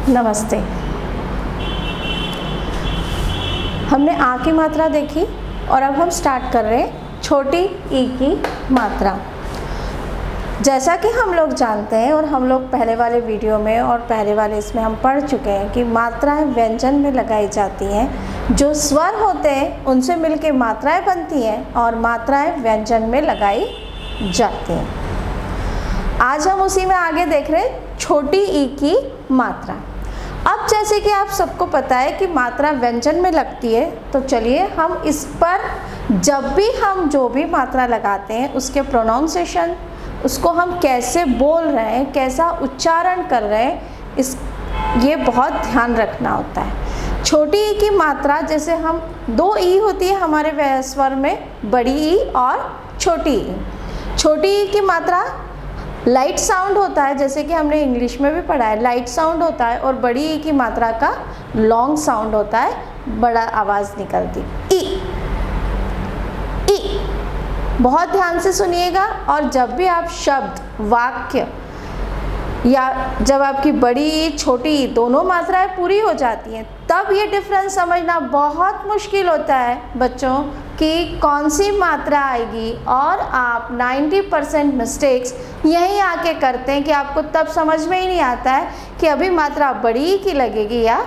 नमस्ते। हमने आ की मात्रा देखी और अब हम स्टार्ट कर रहे हैं छोटी ई की मात्रा। जैसा कि हम लोग जानते हैं और हम लोग पहले वाले वीडियो में और पहले वाले इसमें हम पढ़ चुके हैं कि मात्राएं व्यंजन में लगाई जाती हैं। जो स्वर होते हैं उनसे मिलकर मात्राएं बनती हैं और मात्राएं व्यंजन में लगाई जाती हैं। आज हम उसी में आगे देख रहे हैं छोटी ई की मात्रा। अब जैसे कि आप सबको पता है कि मात्रा व्यंजन में लगती है, तो चलिए हम इस पर जब भी हम जो भी मात्रा लगाते हैं उसके प्रोनाउंसिएशन, उसको हम कैसे बोल रहे हैं, कैसा उच्चारण कर रहे हैं, ये बहुत ध्यान रखना होता है। छोटी ई की मात्रा, जैसे हम दो ई होती है हमारे स्वर में, बड़ी ई और छोटी ई। छोटी ई की मात्रा लाइट साउंड होता है, जैसे कि हमने इंग्लिश में भी पढ़ा है, लाइट साउंड होता है, और बड़ी ई की मात्रा का लॉन्ग साउंड होता है, बड़ा आवाज़ निकलती। ई ई बहुत ध्यान से सुनिएगा। और जब भी आप शब्द, वाक्य या जब आपकी बड़ी छोटी दोनों मात्राएं पूरी हो जाती हैं, तब ये डिफरेंस समझना बहुत मुश्किल होता है बच्चों कि कौन सी मात्रा आएगी। और आप 90% मिस्टेक्स यहीं आके करते हैं कि आपको तब समझ में ही नहीं आता है कि अभी मात्रा बड़ी ई की लगेगी या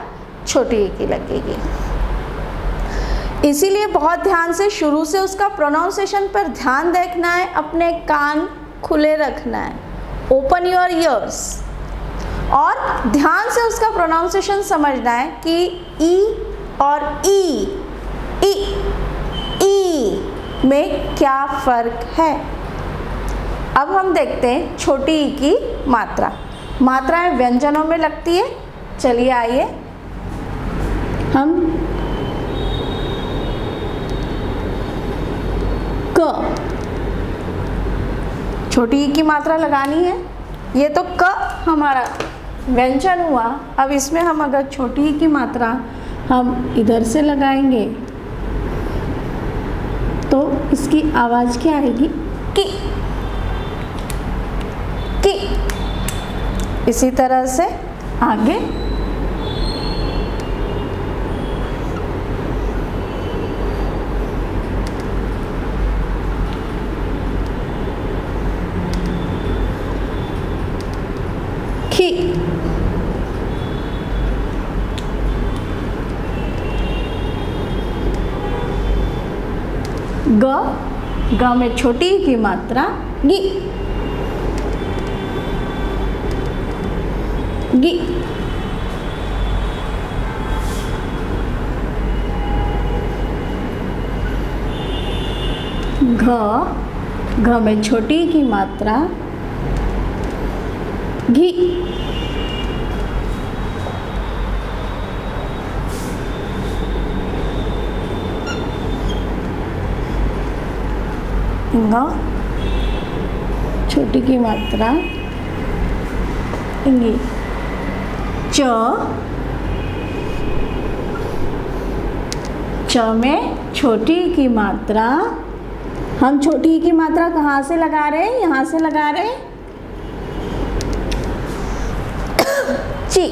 छोटी ई की लगेगी। इसीलिए बहुत ध्यान से शुरू से उसका प्रोनाउंसिएशन पर ध्यान देखना है, अपने कान खुले रखना है, ओपन योर ईयर्स, और ध्यान से उसका प्रोनाउंसिएशन समझना है कि ई और ई में क्या फ़र्क है। अब हम देखते हैं छोटी ई की मात्रा। मात्राएं व्यंजनों में लगती है। चलिए आइए हम क, छोटी ई की मात्रा लगानी है। ये तो क हमारा व्यंजन हुआ। अब इसमें हम अगर छोटी ई की मात्रा हम इधर से लगाएंगे तो इसकी आवाज़ क्या आएगी? की। इसी तरह से आगे खी। ग में छोटी ई की मात्रा गी। घ में छोटी ई की मात्रा घी। छोटी की मात्रा इंगी। च में छोटी की मात्रा, हम छोटी की मात्रा कहाँ से लगा रहे हैं? यहाँ से लगा रहे हैं। ची।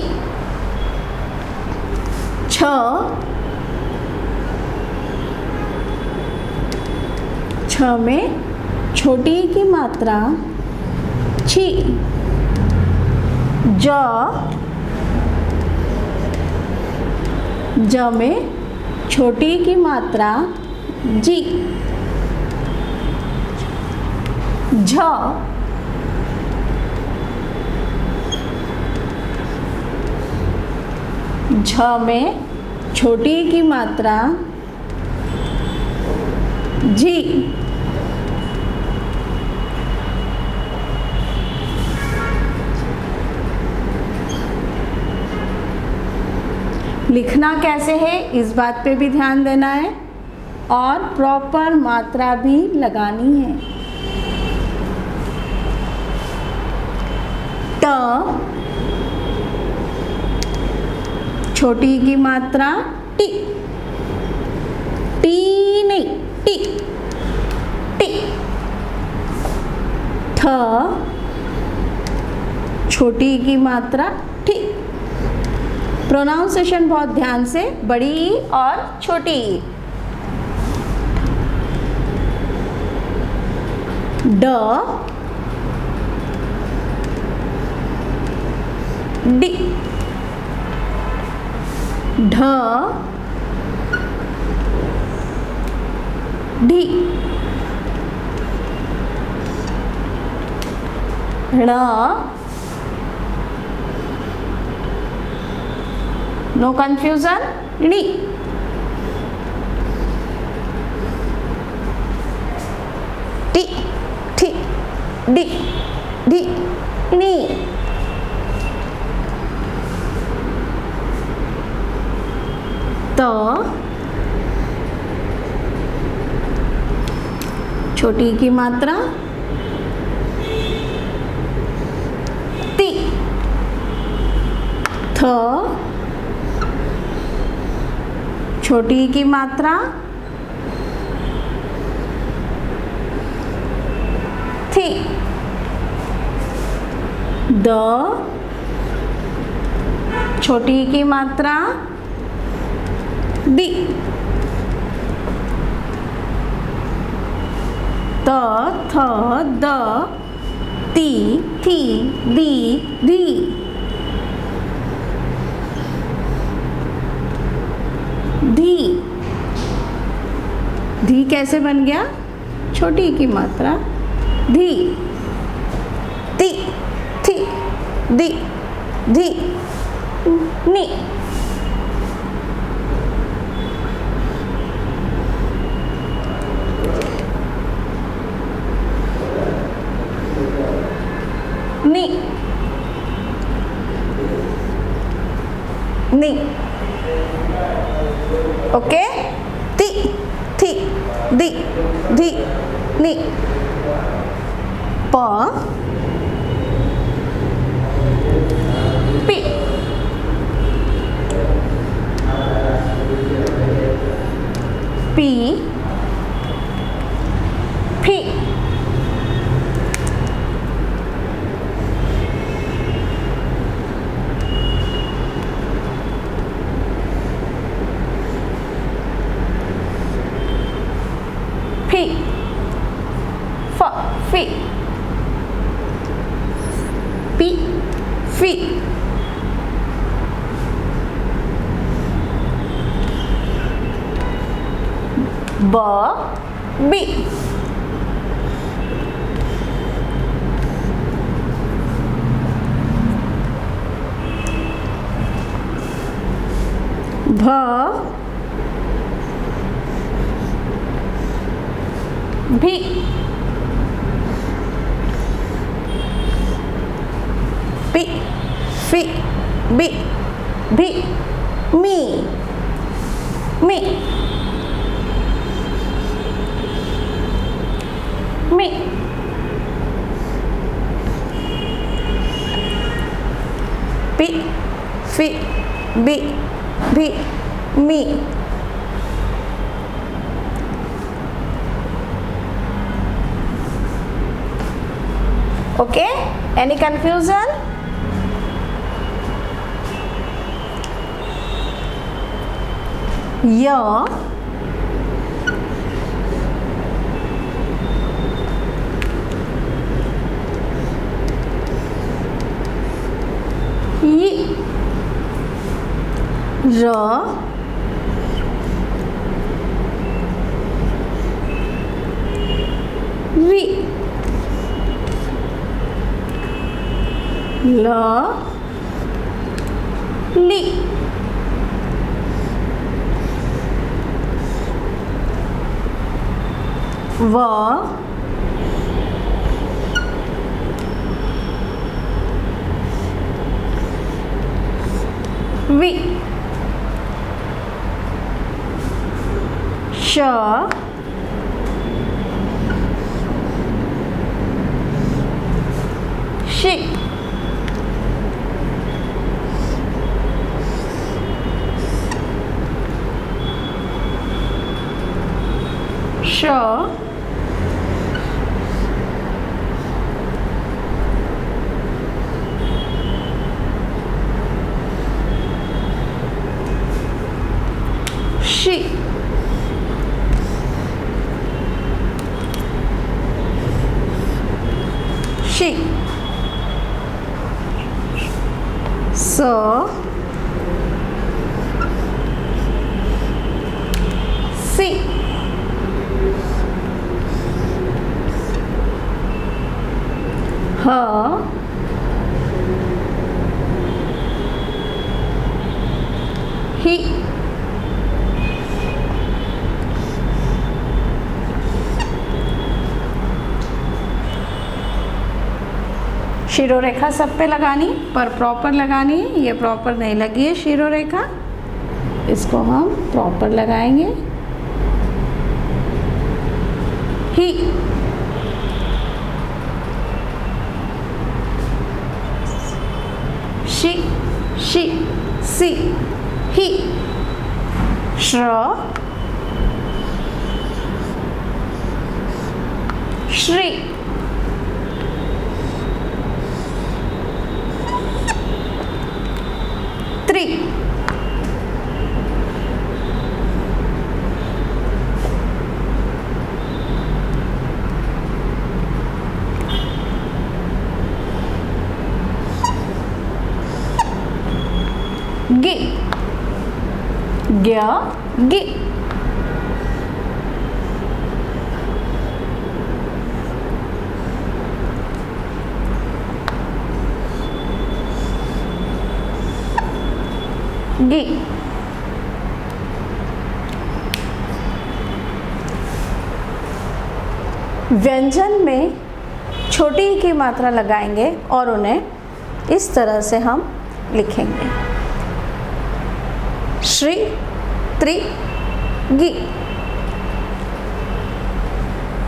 छ में छोटी की मात्रा छी। ज में छोटी की मात्रा जी। झ में छोटी की मात्रा जी। लिखना कैसे है इस बात पे भी ध्यान देना है, और प्रॉपर मात्रा भी लगानी है। ट छोटी की मात्रा टी। टी नहीं, टी। टी। ठ छोटी की मात्रा ठी। प्रोनाउंसिएशन बहुत ध्यान से, बड़ी ई और छोटी ई। ड, डी, ढ, ढी, ण, नो कंफ्यूजन, णी, टी, ठी, डी, ढी, नी, त, छोटी की मात्रा, ती, थ, छोटी की मात्रा, थी, द, छोटी की मात्रा, दी, त, थ, द, ती, थी, दी, धी, धी, धी कैसे बन गया? छोटी की मात्रा, धी, ती, थी, दी, धी, नी, नी, नी, ओके, ती, थी, दी, धी, नी, प, पी, पी, फी, फी, फ, फी, पी, फी, ब, बी, भ, भी, पी, फी, बी, भी, मी, मी, मी, पी, फी, बी, भी, मी, okay, any confusion? य, य, र, री, ल, ली, व, वी, श, शी, श, शी, सो, सी, ह, ही, शिरो रेखा सब पे लगानी, पर प्रॉपर लगानी है। ये प्रॉपर नहीं लगी है शिरो रेखा, इसको हम प्रॉपर लगाएंगे। ही, शी, शी, सी, ही, श्र, श्री, त्रि, गी, ग्य, गी, गी, व्यंजन में छोटी ई की मात्रा लगाएंगे और उन्हें इस तरह से हम लिखेंगे। श्री, त्रि, गी।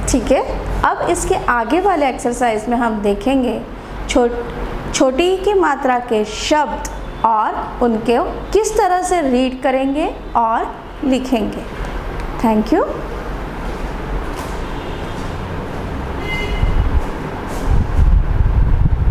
ठीक है, अब इसके आगे वाले एक्सरसाइज में हम देखेंगे छोटी ई की मात्रा के शब्द और उनको किस तरह से रीड करेंगे और लिखेंगे। Thank you.